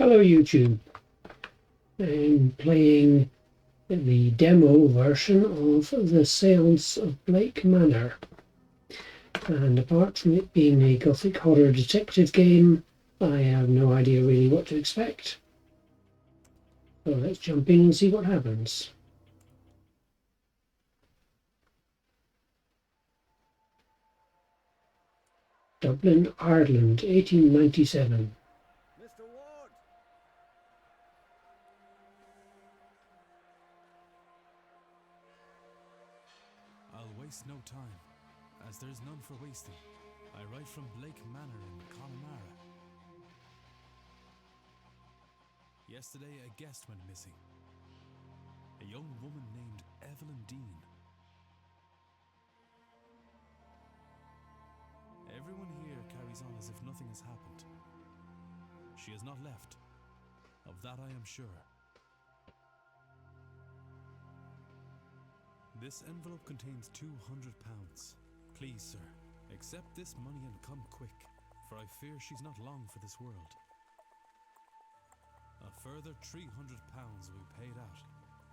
Hello YouTube. I'm playing the demo version of the Séance of Blake Manor, and apart from it being a gothic horror detective game, I have no idea really what to expect. So let's jump in and see what happens. Dublin, Ireland, 1897. Mr. Ward! I'll waste no time, as there is none for wasting. I write from Blake Manor in Connemara. Yesterday a guest went missing. A young woman named Evelyn Deane. Everyone here carries on as if nothing has happened. She has not left. Of that I am sure. This envelope contains £200. Please, sir, accept this money and come quick, for I fear she's not long for this world. A further £300 will be paid out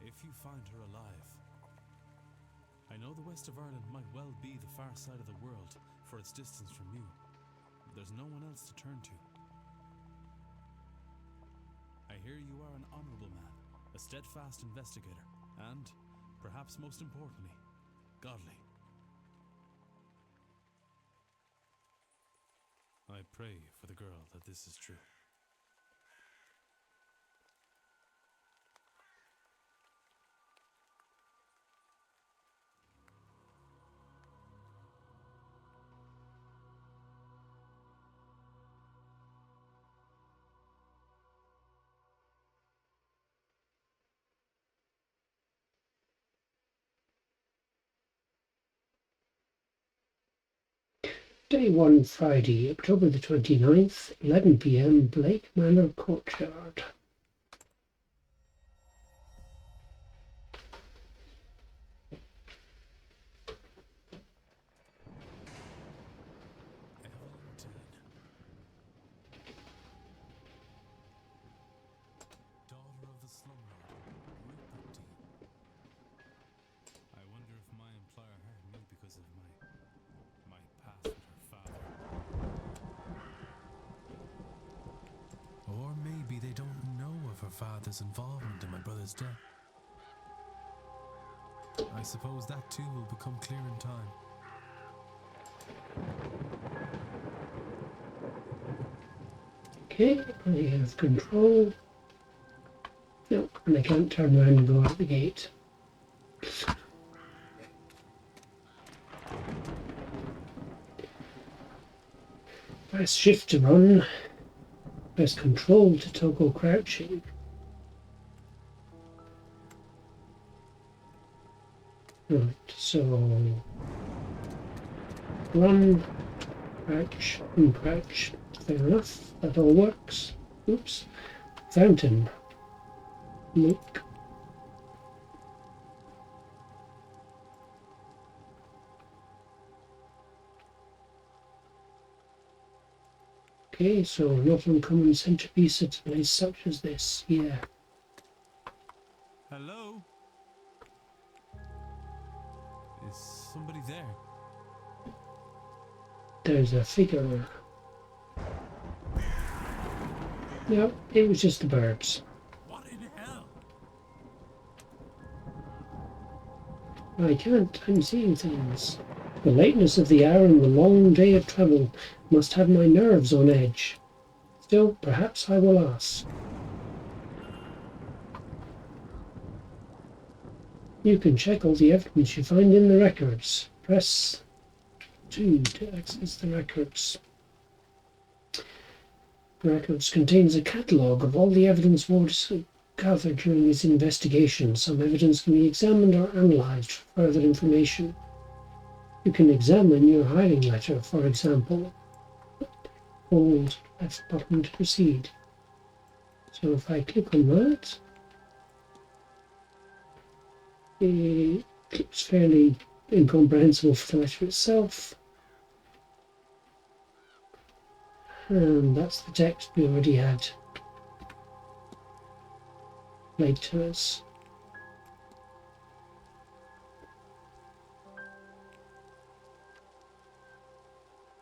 if you find her alive. I know the west of Ireland might well be the far side of the world for its distance from you. There's no one else to turn to. I hear you are an honourable man, a steadfast investigator, and, perhaps most importantly, godly. I pray for the girl that this is true. Day 1, Friday, October the 29th, 11 p.m, Blake Manor Courtyard. Evelyn Deane. Daughter of the slumlord, Rupert Deane. I wonder if my employer hired me because of my past with her father. Or maybe they don't know of her father's involvement in my brother's death. I suppose that too will become clear in time. Okay, I have control. No, and I can't turn around and go out the gate. Press shift to run. Press control to toggle crouching. Right, so run, crouch, and crouch. Fair enough, that all works. Oops. Fountain. Look. Okay, so not uncommon centerpiece at a place such as this. Yeah. Hello? Is somebody there? There's a figure. No, it was just the birds. What in hell? I'm seeing things. The lateness of the hour and the long day of travel must have my nerves on edge. Still, perhaps I will ask. You can check all the evidence you find in the records. Press 2 to access the records. The records contains a catalogue of all the evidence Ward gathered during his investigation. Some evidence can be examined or analysed for further information. You can examine your hiring letter, for example. Hold F button to proceed. So if I click on that, it's fairly incomprehensible for the letter itself. And that's the text we already had. letters.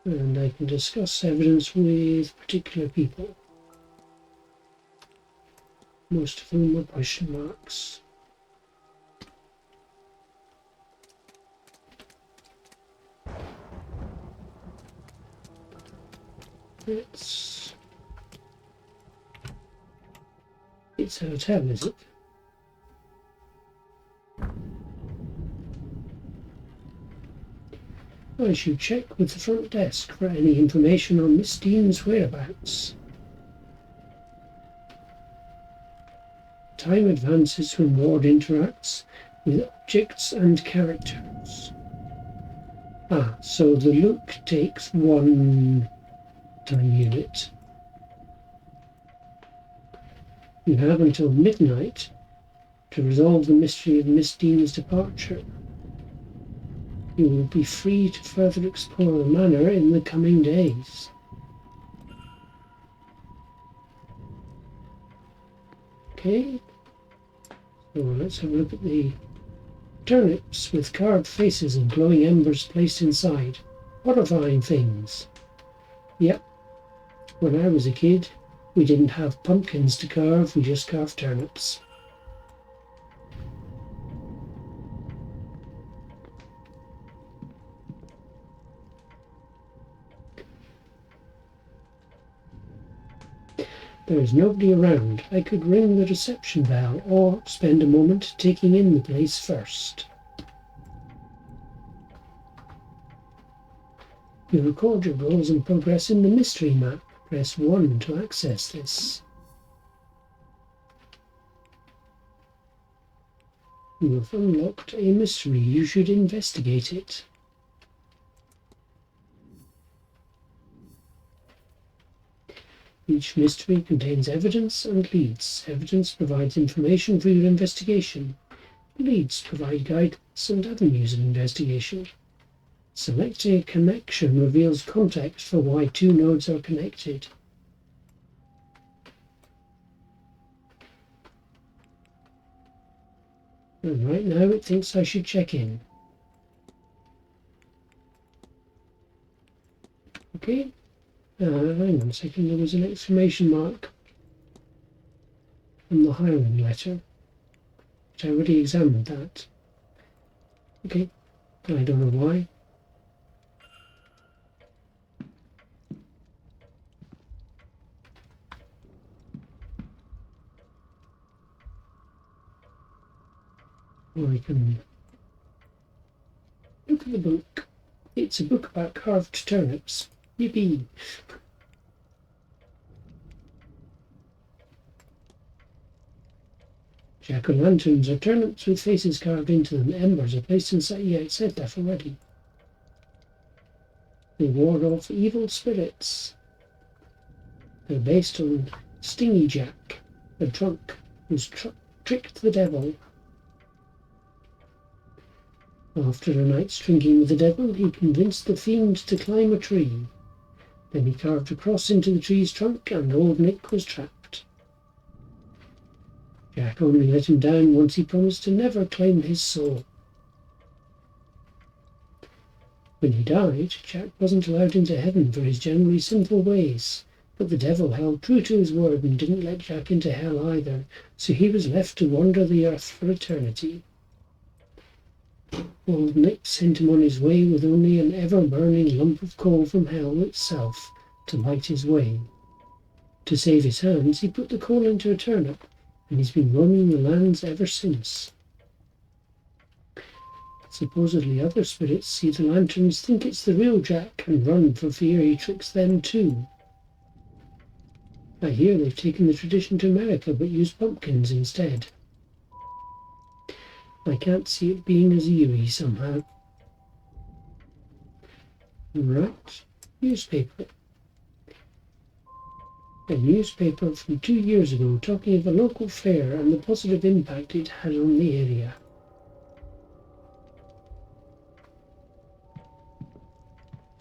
And I can discuss evidence with particular people, most of whom are question marks. It's a hotel, is it? I should check with the front desk for any information on Miss Deane's whereabouts. Time advances when Ward interacts with objects and characters. So the look takes 1 time unit. You have until midnight to resolve the mystery of Miss Deane's departure. You will be free to further explore the manor in the coming days. Okay, so let's have a look at the turnips with carved faces and glowing embers placed inside. Horrifying things. Yep, when I was a kid, we didn't have pumpkins to carve, we just carved turnips. There is nobody around. I could ring the reception bell or spend a moment taking in the place first. You record your goals and progress in the mystery map. Press 1 to access this. You have unlocked a mystery. You should investigate it. Each mystery contains evidence and leads. Evidence provides information for your investigation. Leads provide guidance and avenues of investigation. Selecting a connection reveals context for why 2 nodes are connected. And right now it thinks I should check in. Okay, hang on a second, there was an exclamation mark on the hiring letter, which I already examined that. Okay, I don't know why. Or I can look at the book. It's a book about carved turnips. Yippee! Jack-o'-lanterns are turnips with faces carved into them. Embers are placed inside. Yeah, it said that already. They ward off evil spirits. They're based on Stingy Jack, the drunk who's tricked the devil. After a night's drinking with the devil, he convinced the fiend to climb a tree. Then he carved a cross into the tree's trunk, and old Nick was trapped. Jack only let him down once he promised to never claim his soul. When he died, Jack wasn't allowed into heaven for his generally sinful ways, but the devil held true to his word and didn't let Jack into hell either, so he was left to wander the earth for eternity. Old Nick sent him on his way with only an ever-burning lump of coal from hell itself to light his way. To save his hands, he put the coal into a turnip, and he's been roaming the lands ever since. Supposedly other spirits see the lanterns, think it's the real Jack, and run for fear he tricks them too. I hear they've taken the tradition to America, but use pumpkins instead. I can't see it being as eerie somehow. Right, newspaper. A newspaper from 2 years ago talking of a local fair and the positive impact it had on the area.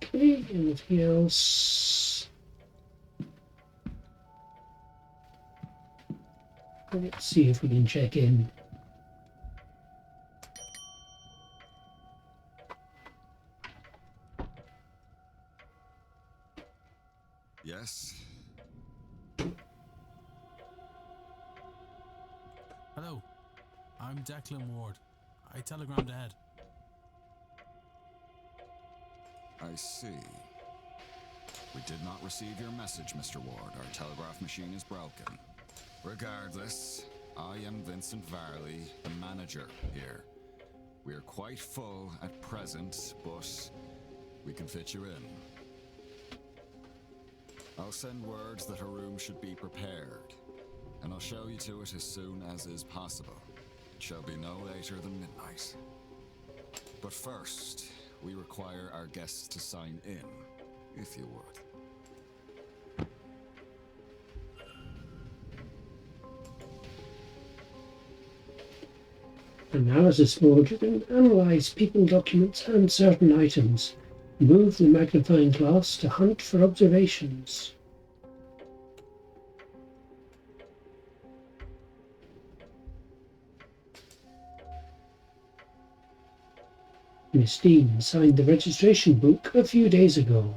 Okay, anything else? Let's see if we can check in. Yes? Hello, I'm Declan Ward. I telegrammed ahead. I see. We did not receive your message, Mr. Ward. Our telegraph machine is broken. Regardless, I am Vincent Varley, the manager here. We are quite full at present, but we can fit you in. I'll send words that a room should be prepared, and I'll show you to it as soon as is possible. It shall be no later than midnight. But first, we require our guests to sign in, if you would. Analysis mode, you can analyze people, documents, and certain items. Move the magnifying glass to hunt for observations. Miss Deane signed the registration book a few days ago.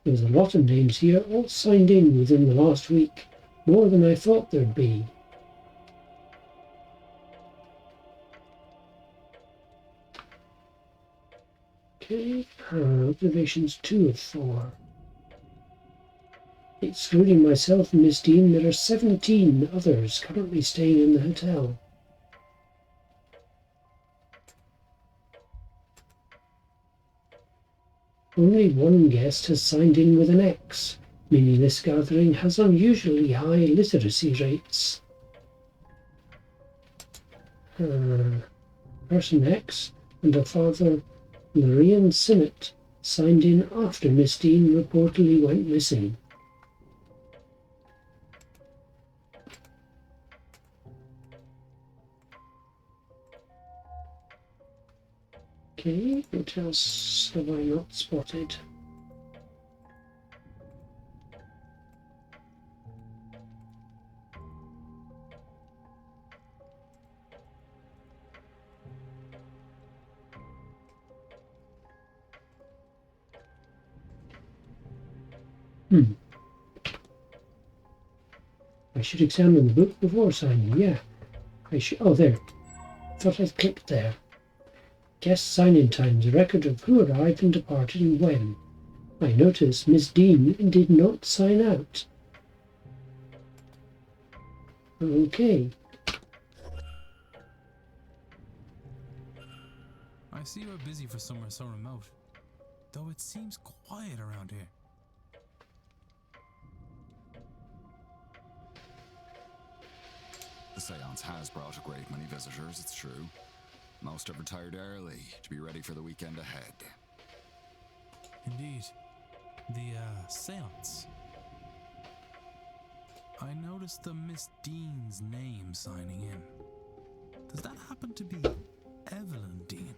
There's a lot of names here, all signed in within the last week. More than I thought there'd be. Okay, observations 2 of 4. Excluding myself and Miss Deane, there are 17 others currently staying in the hotel. Only one guest has signed in with an X, meaning this gathering has unusually high literacy rates. Person X and her father, Lorraine Sinnott, signed in after Miss Deane reportedly went missing. Okay, what else have I not spotted? I should examine the book before signing, yeah. Oh, there. Thought I'd clicked there. Guest sign-in times, a record of who arrived and departed and when. I noticed Miss Deane did not sign out. Okay. I see you're busy for somewhere so remote, though it seems quiet around here. The Séance has brought a great many visitors, it's true. Most have retired early to be ready for the weekend ahead. Indeed. The, Séance. I noticed the Miss Deane's name signing in. Does that happen to be Evelyn Deane?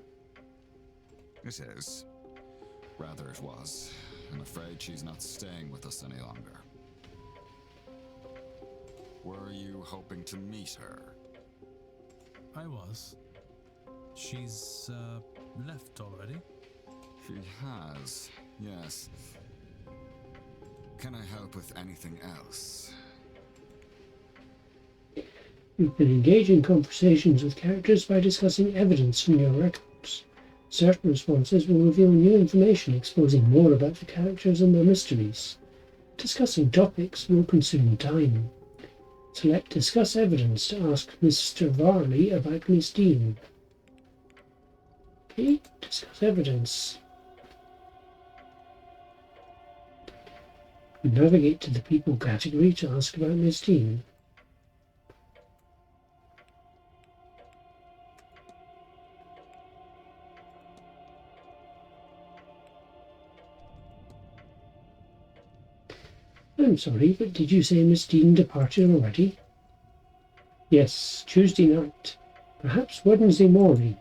It is. Rather it was. I'm afraid she's not staying with us any longer. Were you hoping to meet her? I was. She's, left already? She has, yes. Can I help with anything else? You can engage in conversations with characters by discussing evidence from your records. Certain responses will reveal new information exposing more about the characters and their mysteries. Discussing topics will consume time. Select Discuss Evidence to ask Mr. Varley about Miss Deane. Okay, discuss evidence. Navigate to the People category to ask about Miss Deane. I'm sorry, but did you say Miss Deane departed already? Yes, Tuesday night. Perhaps Wednesday morning.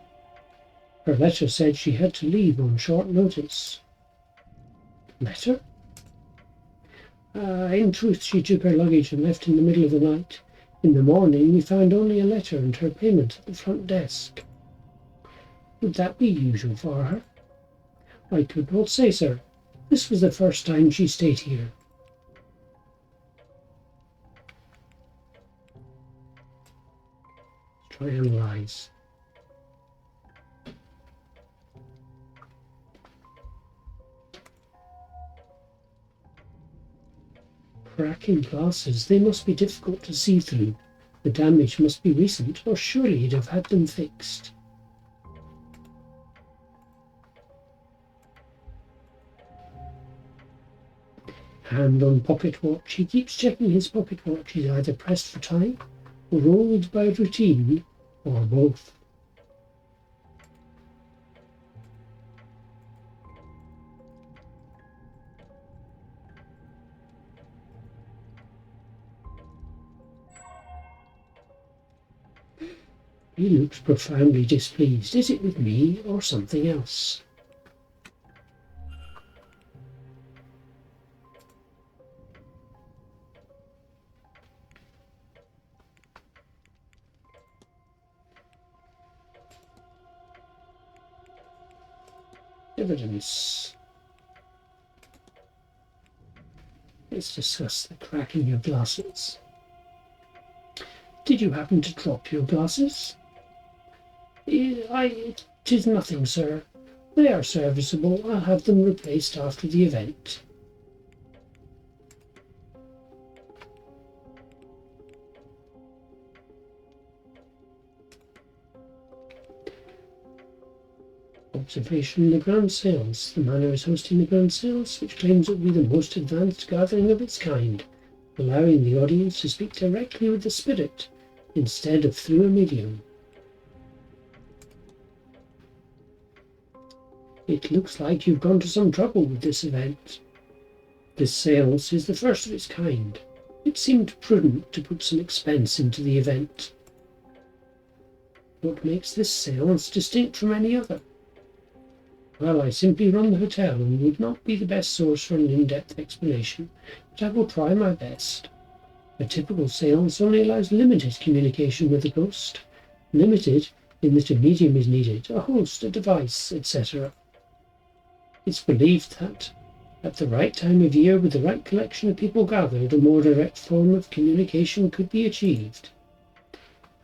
Her letter said she had to leave on short notice. Letter? In truth, she took her luggage and left in the middle of the night. In the morning, we found only a letter and her payment at the front desk. Would that be usual for her? I could not say, sir. This was the first time she stayed here. Let's try and analyse. Cracking glasses, they must be difficult to see through. The damage must be recent, or surely he'd have had them fixed. Hand on pocket watch. He keeps checking his pocket watch. He's either pressed for time, or ruled by routine, or both. He looks profoundly displeased. Is it with me or something else? Evidence. Let's discuss the cracking of glasses. Did you happen to drop your glasses? It is nothing, sir. They are serviceable. I'll have them replaced after the event. Observation in the Grand Séance. The Manor is hosting the Grand Séance, which claims it will be the most advanced gathering of its kind, allowing the audience to speak directly with the spirit instead of through a medium. It looks like you've gone to some trouble with this event. This séance is the first of its kind. It seemed prudent to put some expense into the event. What makes this séance distinct from any other? Well, I simply run the hotel and would not be the best source for an in-depth explanation, but I will try my best. A typical séance only allows limited communication with the ghost. Limited in that a medium is needed, a host, a device, etc. It's believed that, at the right time of year with the right collection of people gathered, a more direct form of communication could be achieved.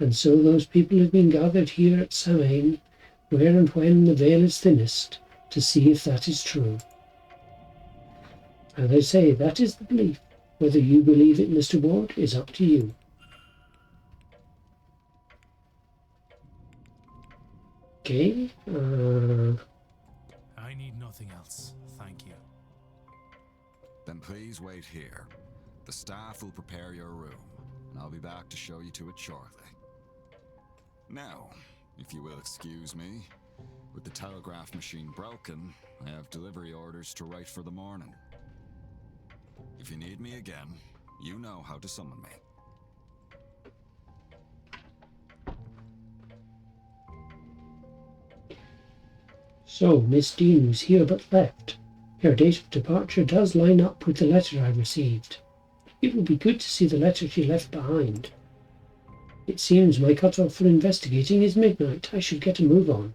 And so those people have been gathered here at Samhain, where and when the veil is thinnest, to see if that is true. As I say, that is the belief. Whether you believe it, Mr. Ward, is up to you. Okay, I need nothing else, thank you. Then please wait here. The staff will prepare your room, and I'll be back to show you to it shortly. Now, if you will excuse me, with the telegraph machine broken, I have delivery orders to write for the morning. If you need me again, you know how to summon me. So, Miss Deane was here but left. Her date of departure does line up with the letter I received. It would be good to see the letter she left behind. It seems my cut-off for investigating is midnight. I should get a move on.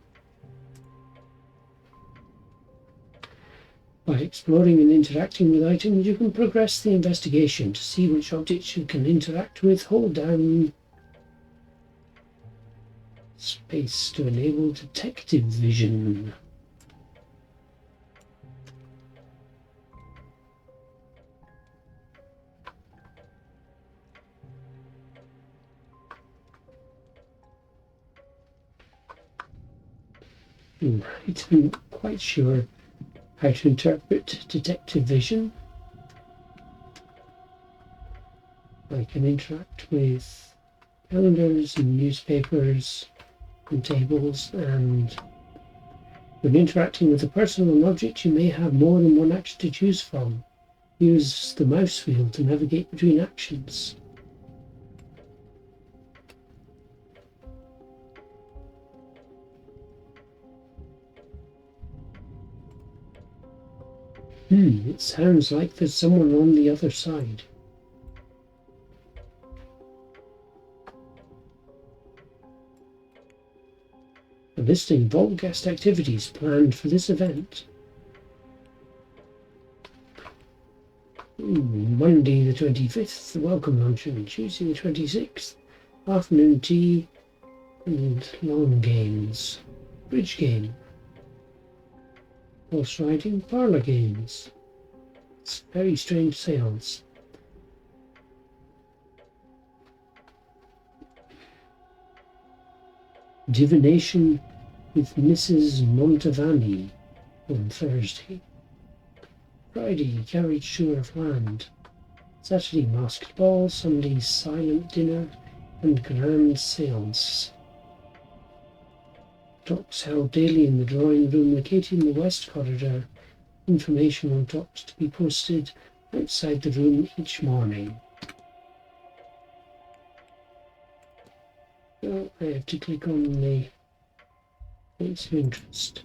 By exploring and interacting with items, you can progress the investigation to see which objects you can interact with. Hold down space to enable detective vision. Right, I'm not quite sure how to interpret detective vision. I can interact with calendars and newspapers and tables, and when interacting with a person or an object, you may have more than one action to choose from. Use the mouse wheel to navigate between actions. It sounds like there's someone on the other side. A listing of all guest activities planned for this event. Monday the 25th, the welcome luncheon. Tuesday the 26th, afternoon tea and lawn games. Bridge game. Horse riding, parlour games. It's a very strange seance. Divination with Mrs. Montavani on Thursday. Friday, carriage tour of land. Saturday, masked ball. Sunday, silent dinner and grand seance. Talks held daily in the drawing room located in the west corridor. Information on talks to be posted outside the room each morning. So I have to click on the points of interest.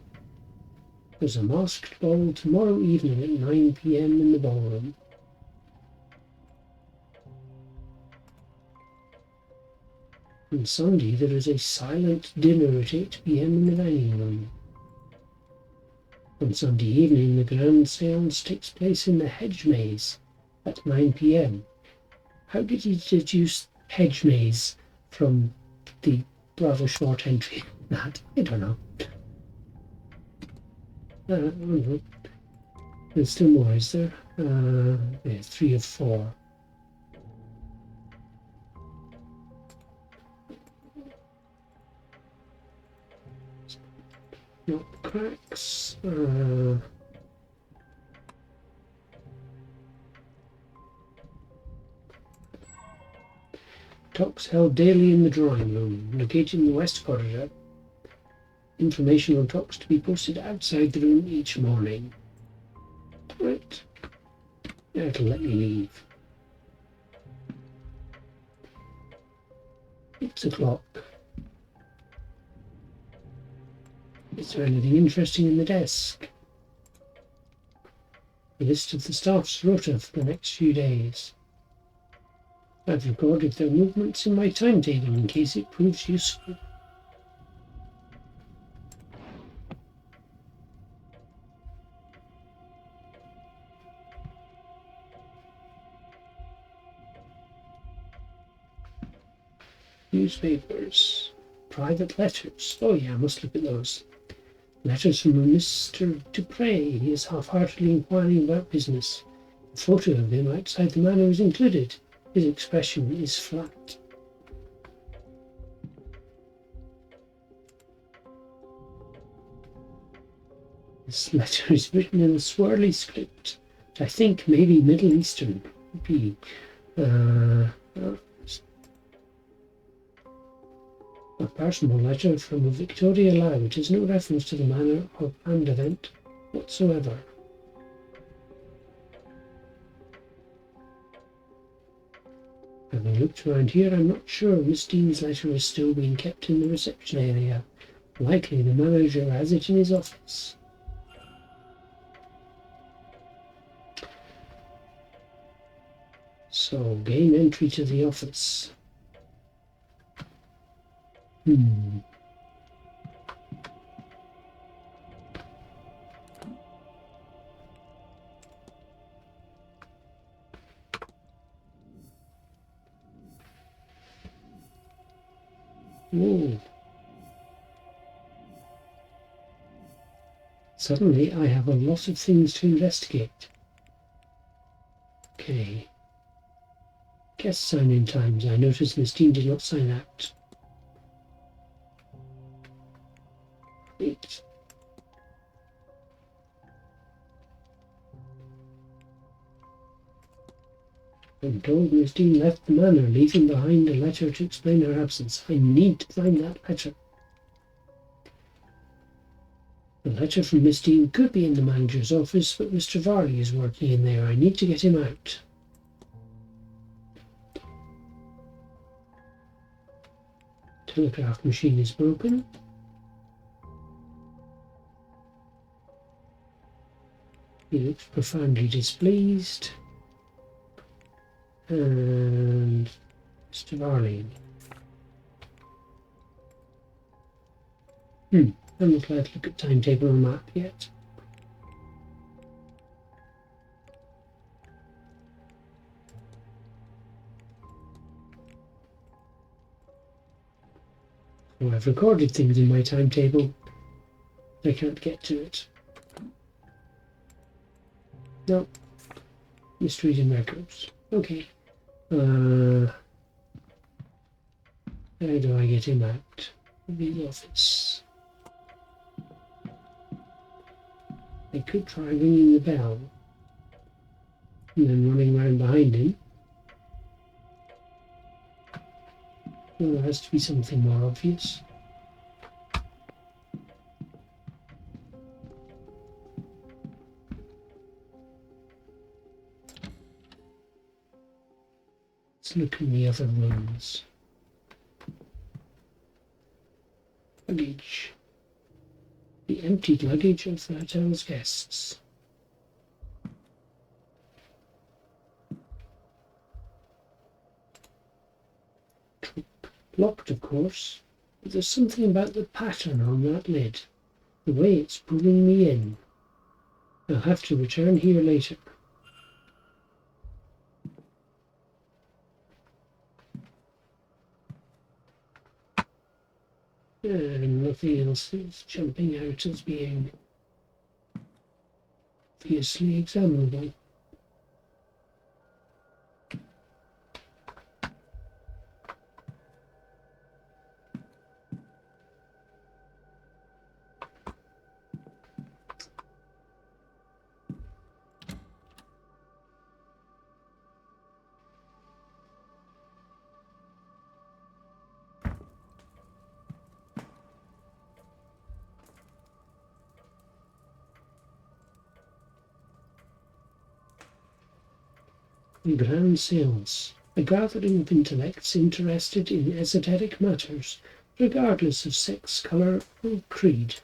There's a masked ball tomorrow evening at 9 p.m. in the ballroom. On Sunday there is a silent dinner at 8 p.m. in the dining room. On Sunday evening the grand séance takes place in the hedge maze at 9 p.m. How did he deduce hedge maze from the rather short entry? That I don't know. I don't know. There's still more, is there? Yeah, 3 of 4. Not cracks. Talks held daily in the drawing room, located in the west corridor. Information on talks to be posted outside the room each morning. Right. It'll let me leave. 6 o'clock. Is there anything interesting in the desk? A list of the staff's rota for the next few days. I've recorded their movements in my timetable in case it proves useful. Newspapers. Private letters. Oh yeah, I must look at those. Letters from a Mr. Dupre. He is half-heartedly inquiring about business. A photo of him outside the manor is included. His expression is flat. This letter is written in a swirly script, which I think maybe Middle Eastern would be. A personal letter from a Victoria Lau, which has no reference to the manor or planned event whatsoever. Having looked around here, I'm not sure Miss Deane's letter is still being kept in the reception area. Likely the manager has it in his office. So, gain entry to the office. Whoa. Suddenly I have a lot of things to investigate. Okay. Guest sign-in times. I noticed Miss Deane did not sign out. Great. I'm told Miss Deane left the manor, leaving behind a letter to explain her absence. I need to find that letter. The letter from Miss Deane could be in the manager's office, but Mr. Varley is working in there. I need to get him out. Telegraph machine is broken. He looks profoundly displeased. And Mr. Varley. I'm not allowed to look at timetable on map yet. So I've recorded things in my timetable. I can't get to it. No. Mysteries and records. Okay. How do I get him out of the office? I could try ringing the bell and then running around behind him. Well, there has to be something more obvious. Let's look in the other rooms. Luggage. The emptied luggage of the hotel's guests. Locked, of course, but there's something about the pattern on that lid, the way it's pulling me in. I'll have to return here later. And nothing else is jumping out as being obviously examinable. Grand Séance, a gathering of intellects interested in esoteric matters, regardless of sex, colour, or creed.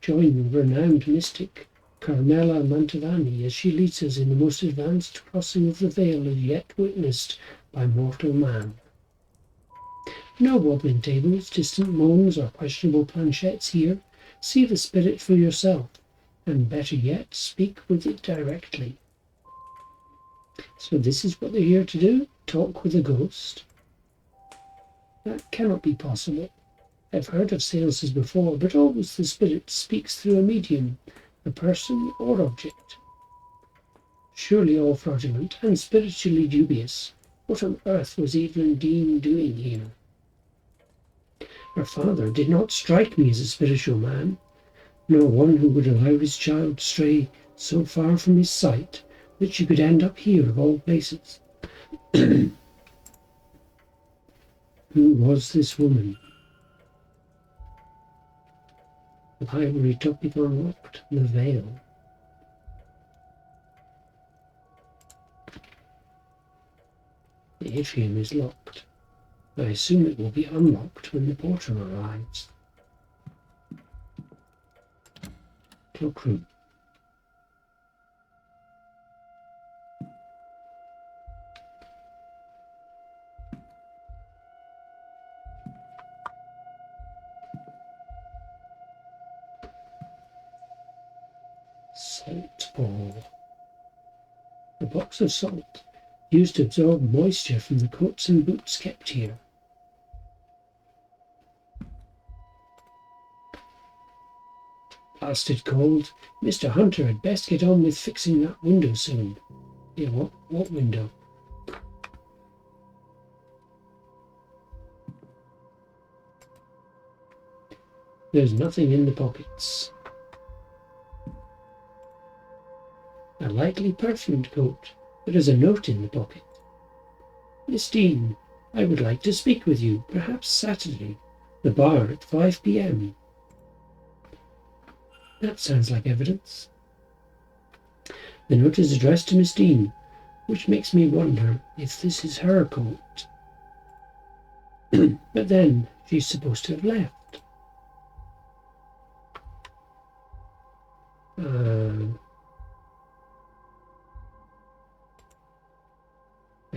Join the renowned mystic Carmela Mantovani as she leads us in the most advanced crossing of the veil as yet witnessed by mortal man. No wobbling tables, distant moans, or questionable planchettes here. See the spirit for yourself, and better yet, speak with it directly. So this is what they're here to do? Talk with a ghost? That cannot be possible. I've heard of seances before, but always the spirit speaks through a medium, a person or object. Surely all fraudulent and spiritually dubious. What on earth was Evelyn Deane doing here? Her father did not strike me as a spiritual man, nor one who would allow his child to stray so far from his sight that she could end up here of all places. Who was this woman? The library topic unlocked, the veil. The atrium is locked. I assume it will be unlocked when the porter arrives. Cloakroom. Salt ball. A box of salt, used to absorb moisture from the coats and boots kept here. Blasted cold. Mr. Hunter had best get on with fixing that window soon. Yeah, what window? There's nothing in the pockets. A lightly perfumed coat. There is a note in the pocket. Miss Deane, I would like to speak with you, perhaps Saturday. The bar at 5 p.m. That sounds like evidence. The note is addressed to Miss Deane, which makes me wonder if this is her coat. But then, she's supposed to have left.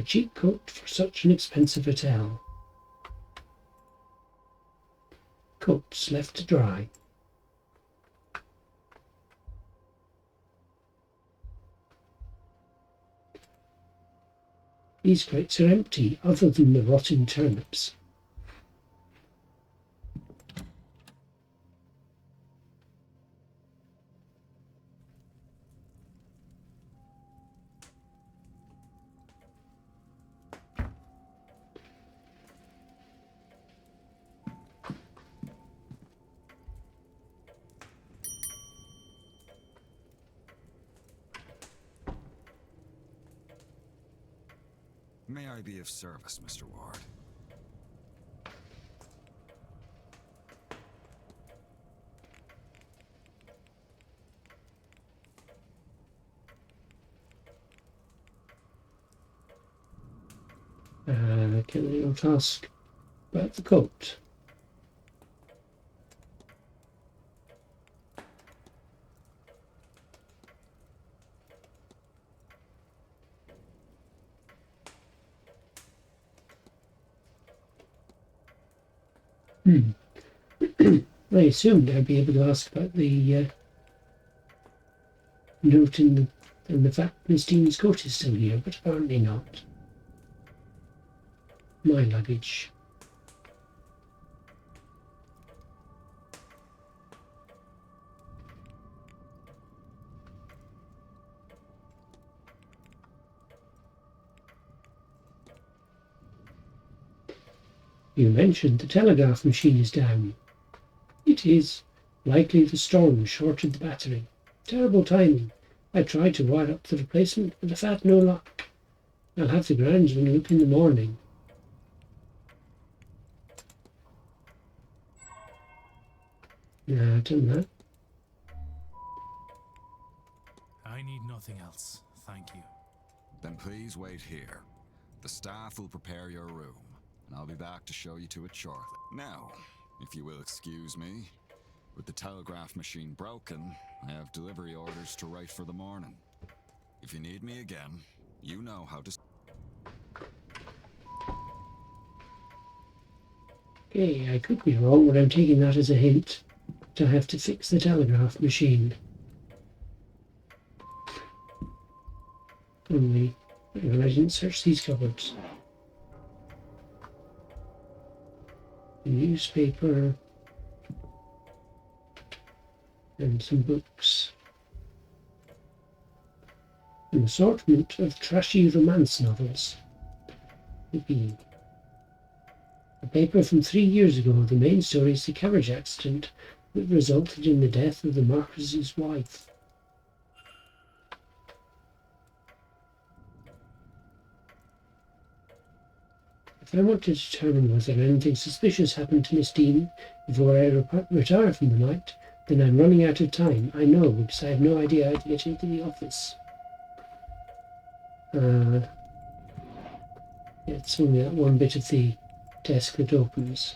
A cheap coat for such an expensive hotel. Coats left to dry. These crates are empty, other than the rotting turnips. May I be of service, Mr. Ward? Can I not ask about the coat? I assumed I'd be able to ask about the note in the fact Miss Deane's coat is still here, but apparently not. My luggage. You mentioned the telegraph machine is down. It is. Likely the storm shorted the battery. Terrible timing. I tried to wire up the replacement, but I've had no luck. I'll have the groundsman look in the morning. I've done that. I need nothing else, thank you. Then please wait here. The staff will prepare your room, and I'll be back to show you to it shortly. Now, if you will excuse me, with the telegraph machine broken, I have delivery orders to write for the morning. If you need me again, you know how to... Okay, I could be wrong, but I'm taking that as a hint that I have to fix the telegraph machine. Only, I didn't search these cupboards. A newspaper and some books. An assortment of trashy romance novels. Maybe a paper from 3 years ago. The main story is the carriage accident that resulted in the death of the Marquis's wife. If I want to determine whether anything suspicious happened to Miss Deane before I retire from the night, then I'm running out of time. I know, because I have no idea how to get into the office. It's only that one bit of the desk that opens.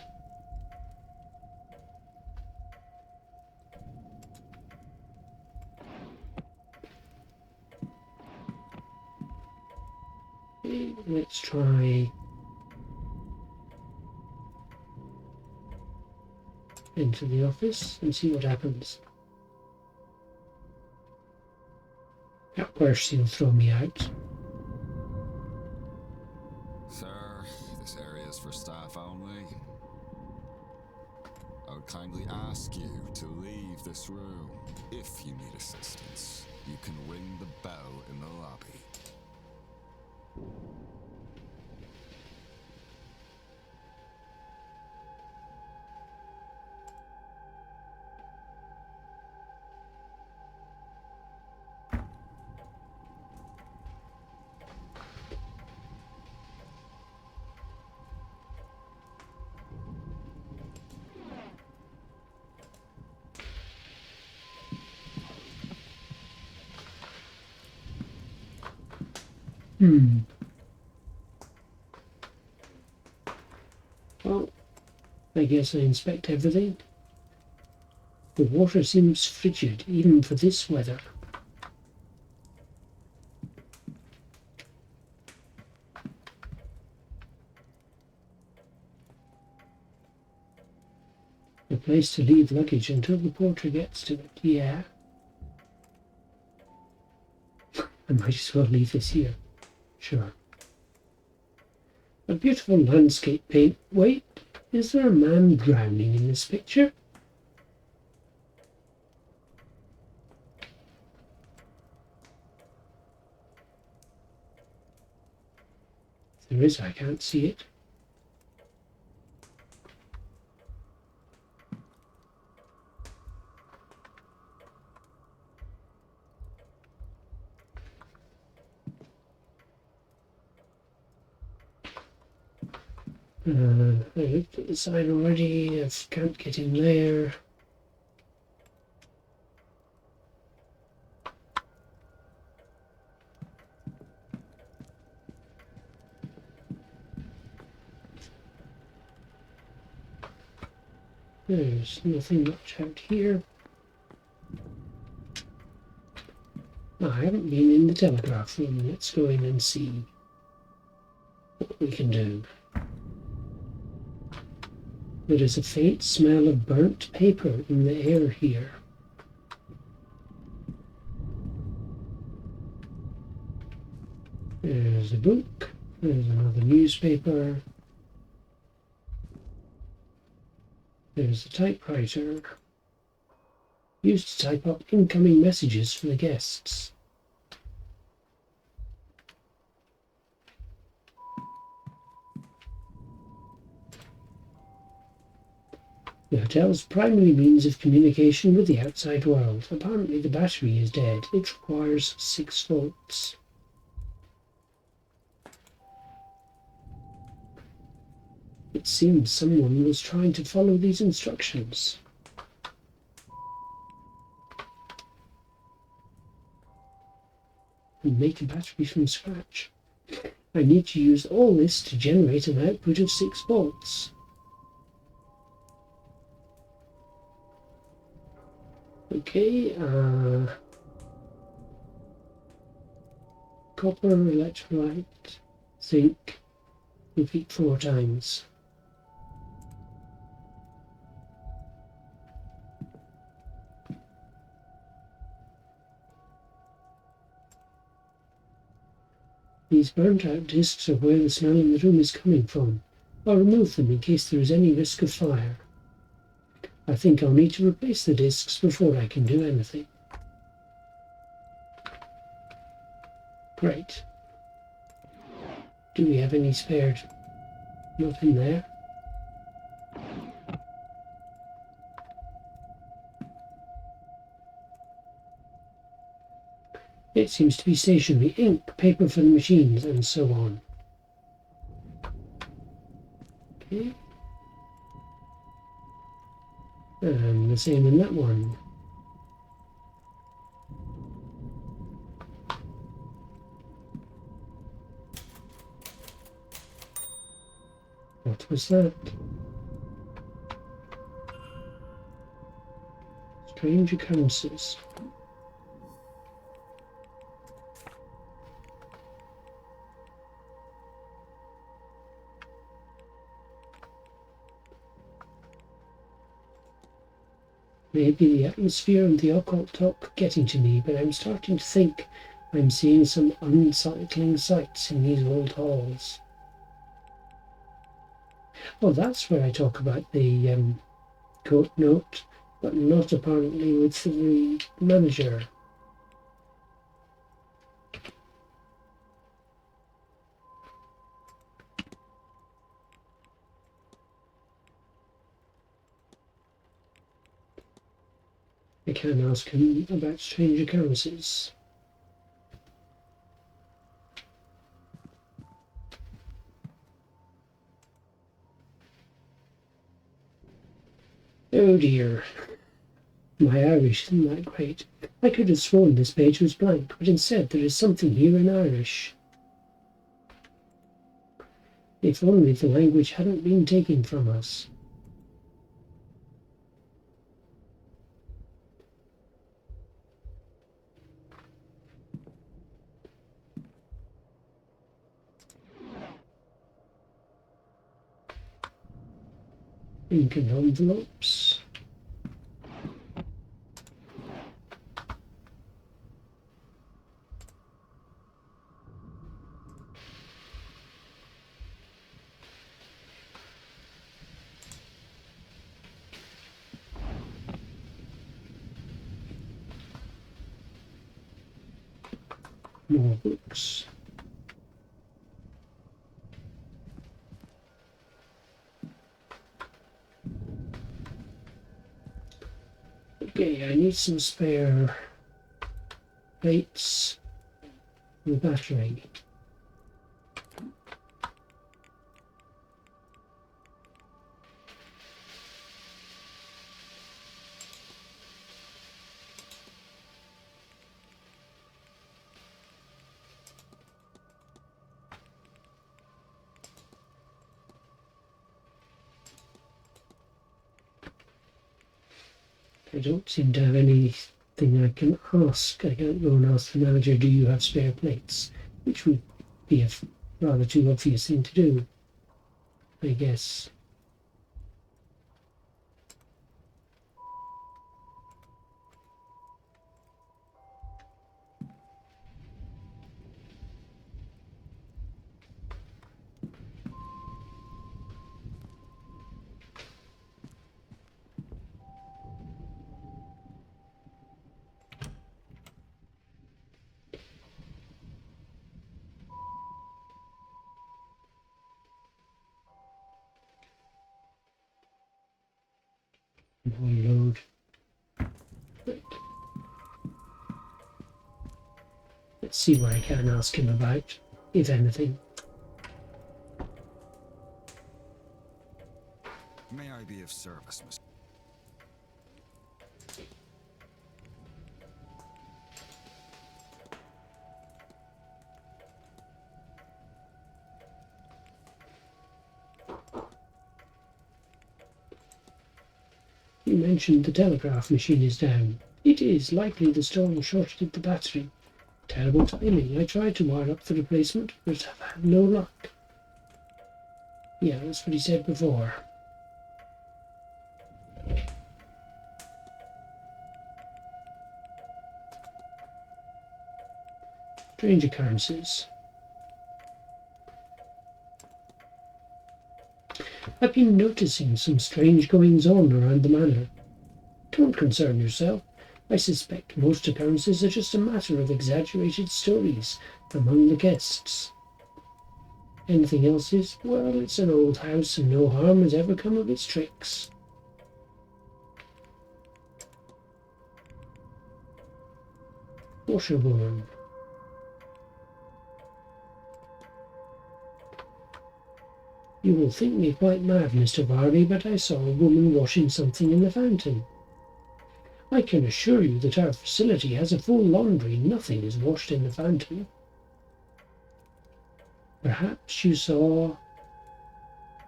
Okay, let's try into the office and see what happens. At worst, he'll throw me out. Sir, this area is for staff only. I would kindly ask you to leave this room. If you need assistance, you can ring the bell in the lobby. Well, I guess I inspect everything. The water seems frigid, even for this weather. A place to leave luggage until the porter gets to it. Yeah. I might as well leave this here. Sure. A beautiful landscape paint. Wait, is there a man drowning in this picture? If there is, I can't see it. I looked at the sign already. I can't get in there. There's nothing much out here. No, I haven't been in the telegraph room. Let's go in and see what we can do. There is a faint smell of burnt paper in the air here. There's a book. There's another newspaper. There's a typewriter. Used to type up incoming messages for the guests. The hotel's primary means of communication with the outside world. Apparently the battery is dead. It requires 6 volts. It seems someone was trying to follow these instructions. And make a battery from scratch. I need to use all this to generate an output of 6 volts. Okay, copper, electrolyte, zinc, repeat 4 times. These burnt out discs are where the smell in the room is coming from. I'll remove them in case there is any risk of fire. I think I'll need to replace the discs before I can do anything. Great. Do we have any spared? Not in there. It seems to be stationery, ink, paper for the machines, and so on. Okay. And the same in that one. What was that? Strange occurrences. Maybe the atmosphere and the occult talk getting to me, but I'm starting to think I'm seeing some unsettling sights in these old halls. Oh, that's where I talk about the court note, but not apparently with the manager. I can ask him about strange occurrences. Oh dear. My Irish isn't that great. I could have sworn this page was blank, but instead there is something here in Irish. If only the language hadn't been taken from us. Ink and envelopes. More books. Okay, I need some spare plates and battery. I don't seem to have anything I can ask. I can't go and ask the manager, do you have spare plates? Which would be a rather too obvious thing to do, I guess. More load. Right. Let's see what I can ask him about, if anything. May I be of service, Mr. You mentioned the telegraph machine is down. It is likely the storm shorted the battery. Terrible timing. I tried to wire up the replacement, but have had no luck. Yeah, that's what he said before. Strange occurrences. I've been noticing some strange goings-on around the manor. Don't concern yourself. I suspect most occurrences are just a matter of exaggerated stories among the guests. Anything else is, well, it's an old house and no harm has ever come of its tricks. Washerwoman. You will think me quite mad, Mr. Varley, but I saw a woman washing something in the fountain. I can assure you that our facility has a full laundry. Nothing is washed in the fountain. Perhaps you saw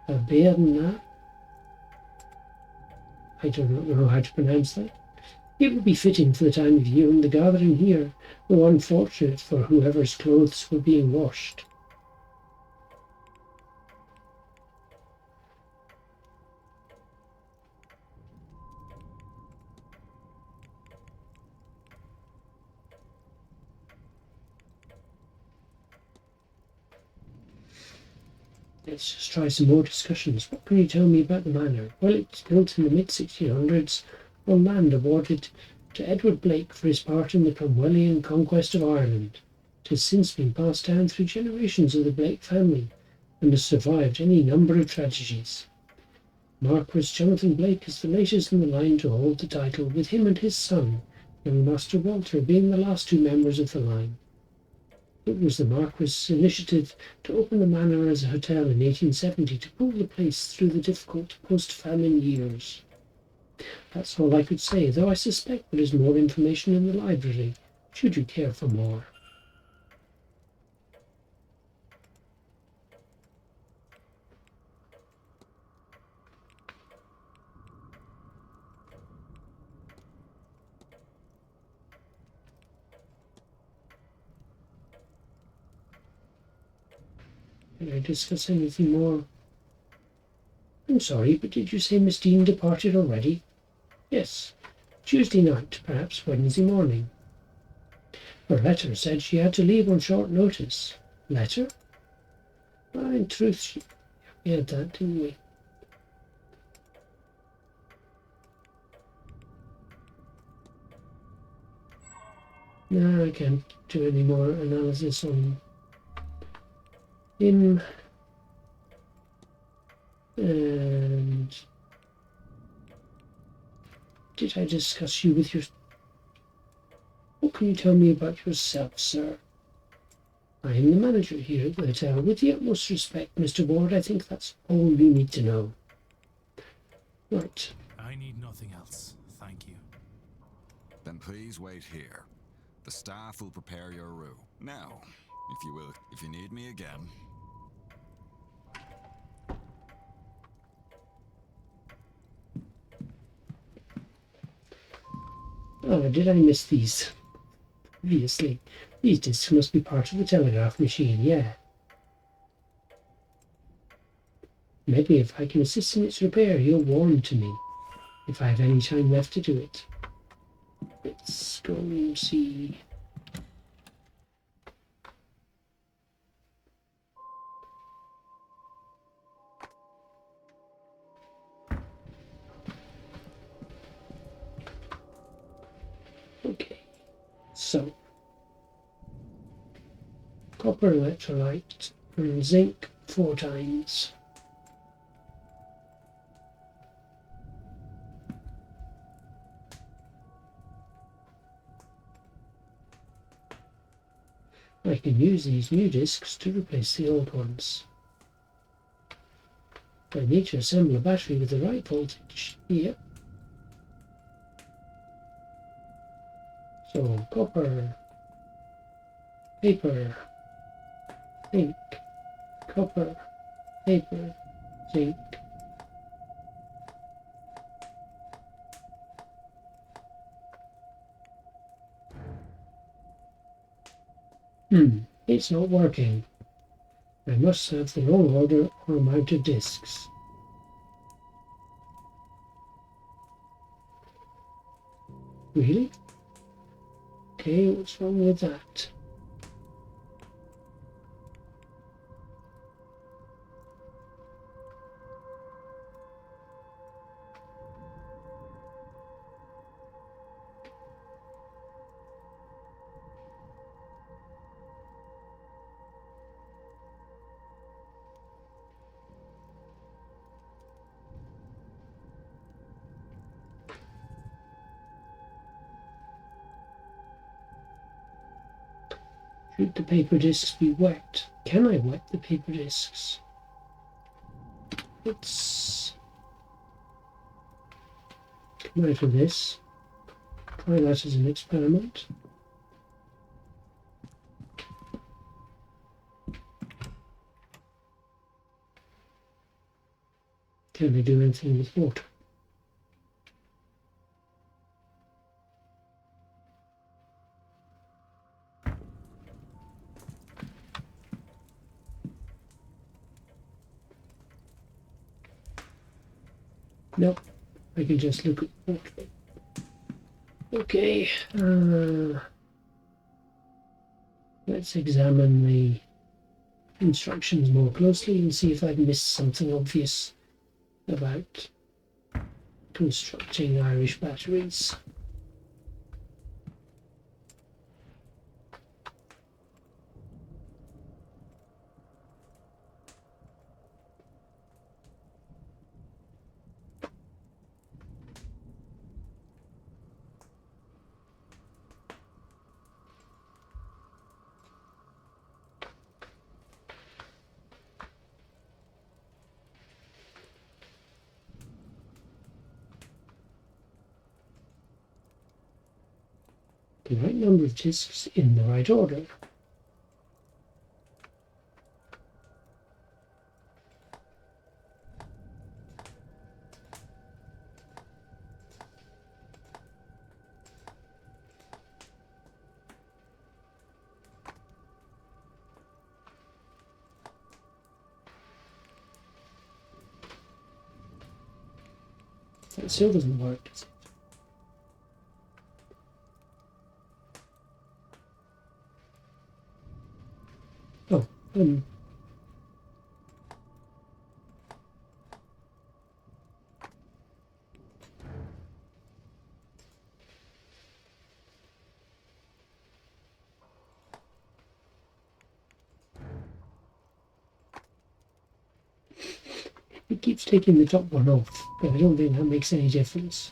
a Berna? I don't know how to pronounce that. It would be fitting for the time of year and the gathering here, though unfortunate for whoever's clothes were being washed. Let's just try some more discussions. What can you tell me about the manor? Well, it's built in the mid-1600s on land awarded to Edward Blake for his part in the Cromwellian conquest of Ireland. It has since been passed down through generations of the Blake family and has survived any number of tragedies. Marquis Jonathan Blake is the latest in the line to hold the title, with him and his son, young Master Walter, being the last two members of the line. It was the Marquis' initiative to open the manor as a hotel in 1870 to pull the place through the difficult post-famine years. That's all I could say, though I suspect there is more information in the library, should you care for more. Can I discuss anything more? I'm sorry, but did you say Miss Deane departed already? Yes. Tuesday night, perhaps Wednesday morning. Her letter said she had to leave on short notice. Letter? In truth, we had that, didn't we? No, I can't do any more analysis on him. And did I discuss you with your... What can you tell me about yourself, sir? I am the manager here at the hotel. With the utmost respect, Mr. Ward, I think that's all you need to know. Right. I need nothing else, thank you. Then please wait here. The staff will prepare your room. Now, if you will, if you need me again. Oh, did I miss these previously? These discs must be part of the telegraph machine, yeah. Maybe if I can assist in its repair, he'll warm to me, if I have any time left to do it. Let's go and see. Okay, so copper electrolyte and zinc 4 times. I can use these new discs to replace the old ones. I need to assemble a battery with the right voltage. Yep. So copper, paper, zinc, copper, paper, zinc. It's not working. I must have the wrong order or amount of discs. Really? Okay, what's wrong with that? Should the paper discs be wet? Can I wet the paper discs? Let's come out of this. Try that as an experiment. Can I do anything with water? Nope, I can just look at the portrait. Okay, let's examine the instructions more closely and see if I've missed something obvious about constructing Irish batteries. The right number of discs in the right order. That still doesn't work, does it? Oh, It keeps taking the top one off, but I don't think that makes any difference.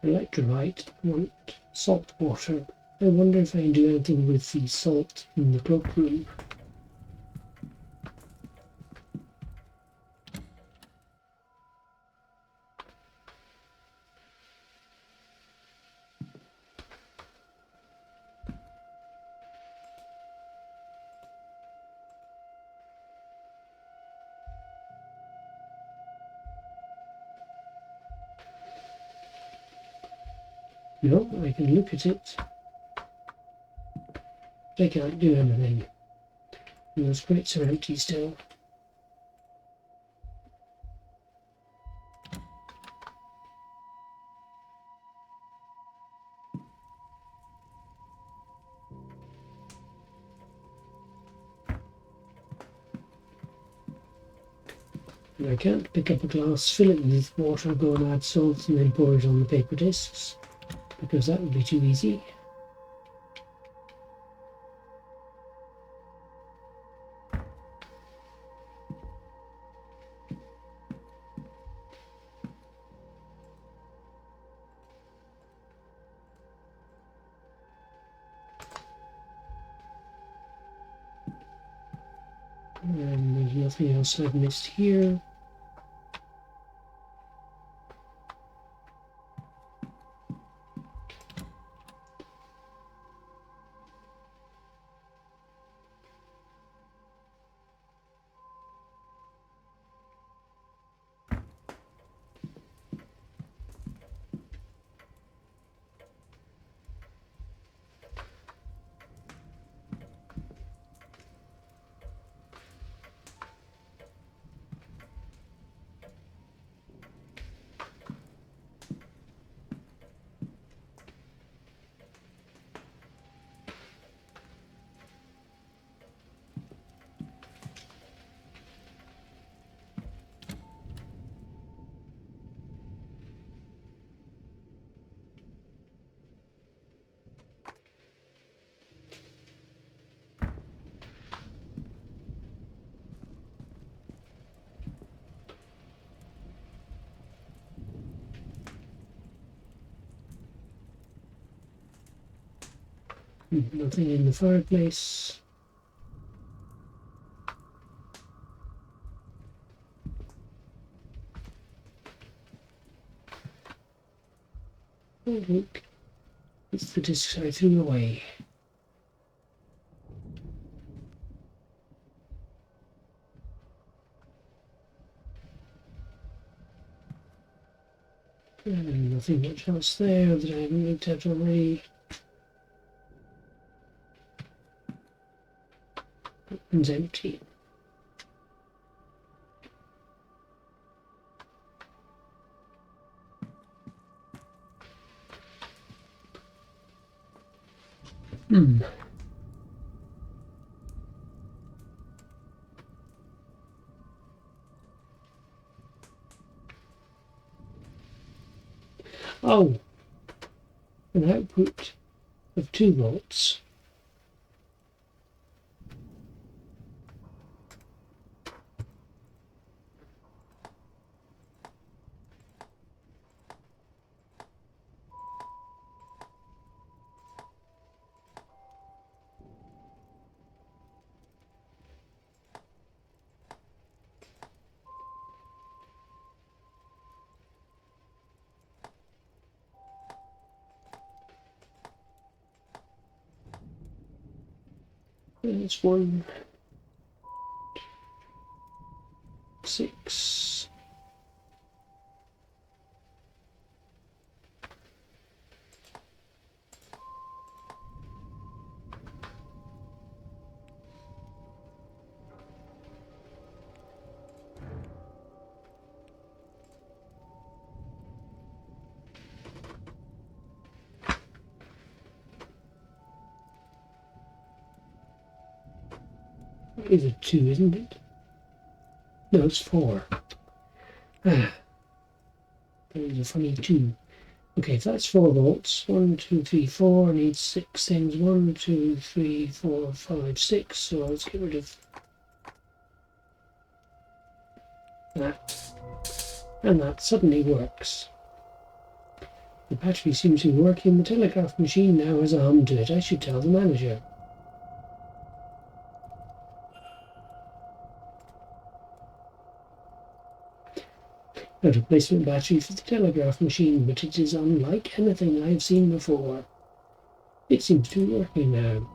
Electrolyte, I want salt water. I wonder if I can do anything with the salt in the cloakroom. No, I can look at it. But I can't do anything. And those crates are empty still. And I can't pick up a glass, fill it with water, go and add salt, and then pour it on the paper discs, because that would be too easy. And there's nothing else I've missed here. Nothing in the fireplace. Oh look, it's the discs I threw away. And nothing much else there that I haven't looked at already. It's empty. Oh, an output of 2 volts. There's 1, Is it 2, isn't it? No, it's 4. Ah, that was a funny 2. Okay, if that's 4 volts, 1, 2, 3, 4, needs 6 things. 1, 2, 3, 4, 5, 6. So let's get rid of that. And that suddenly works. The battery seems to be working. The telegraph machine now has a hum to it. I should tell the manager. A replacement battery for the telegraph machine, but it is unlike anything I have seen before. It seems to be working now.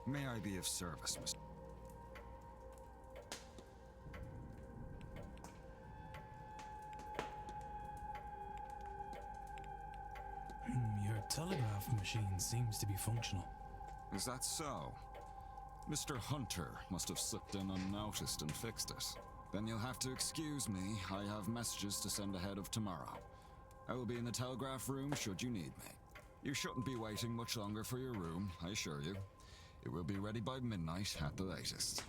May I be of service, Mr. Your telegraph machine seems to be functional. Is that so? Mr. Hunter must have slipped in unnoticed and fixed it. Then you'll have to excuse me. I have messages to send ahead of tomorrow. I will be in the telegraph room should you need me. You shouldn't be waiting much longer for your room, I assure you. It will be ready by midnight at the latest.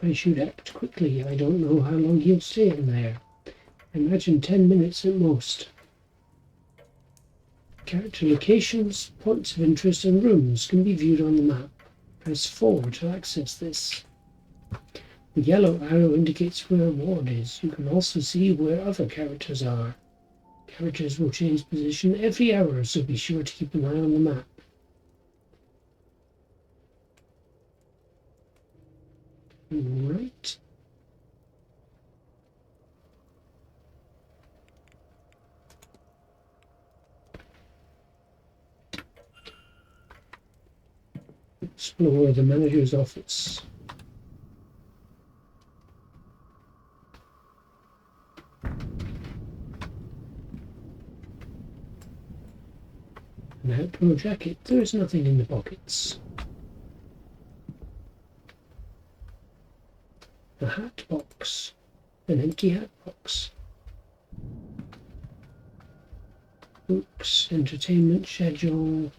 I should act quickly. I don't know how long he'll stay in there. I imagine 10 minutes at most. Character locations, points of interest and rooms can be viewed on the map. Press 4 to access this. The yellow arrow indicates where a ward is. You can also see where other characters are. Characters will change position every hour, so be sure to keep an eye on the map. Right. Explore the manager's office. An outdoor jacket. There is nothing in the pockets. A hat box. An empty hat box. Books, entertainment schedule,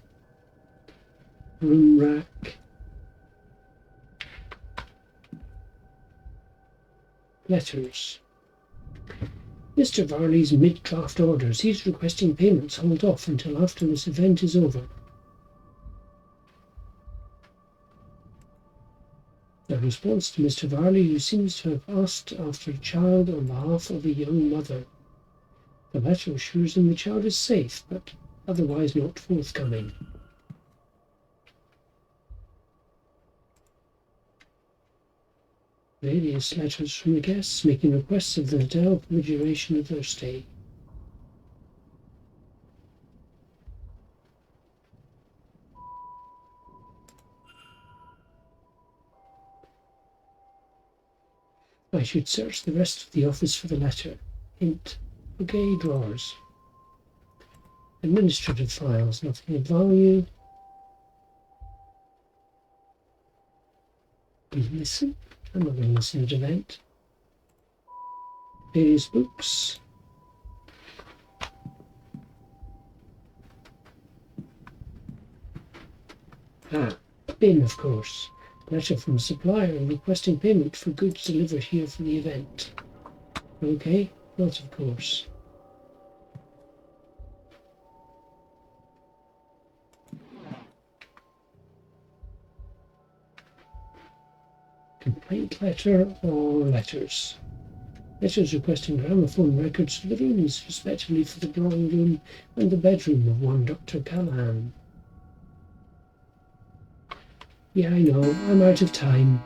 room rack, letters. Mr. Varley's mid-draft orders. He's requesting payments hold off until after this event is over. A response to Mr. Varley, who seems to have asked after a child on behalf of a young mother. The letter assures him the child is safe, but otherwise not forthcoming. Various letters from the guests making requests of the hotel for the duration of their stay. I should search the rest of the office for the letter. Hint. Okay, drawers. Administrative files, nothing of value. Listen. I'm not going to listen to event. Various books. Bin, of course. Letter from supplier requesting payment for goods delivered here for the event. Okay, not of course. Complaint letter or letters. Letters requesting gramophone records for the rooms, respectively for the drawing room and the bedroom of one Dr. Callahan. Yeah, I know, I'm out of time.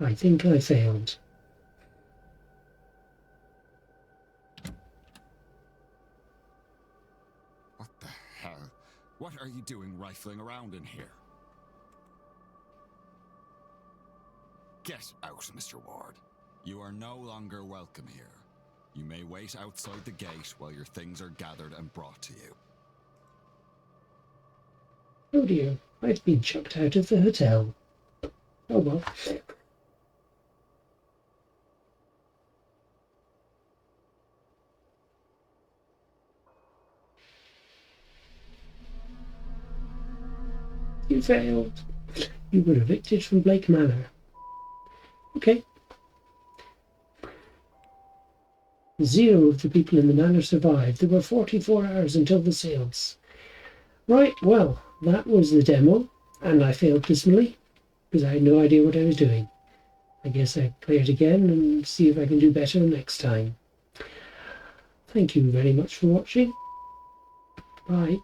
I think I failed. What the hell? What are you doing rifling around in here? Get out, Mr. Ward. You are no longer welcome here. You may wait outside the gate while your things are gathered and brought to you. Oh dear, I've been chucked out of the hotel. Oh well. You failed. You were evicted from Blake Manor. Okay. 0 of the people in the manor survived. There were 44 hours until the seance. Right, well, that was the demo, and I failed dismally, because I had no idea what I was doing. I guess I'll play it again and see if I can do better next time. Thank you very much for watching. Bye.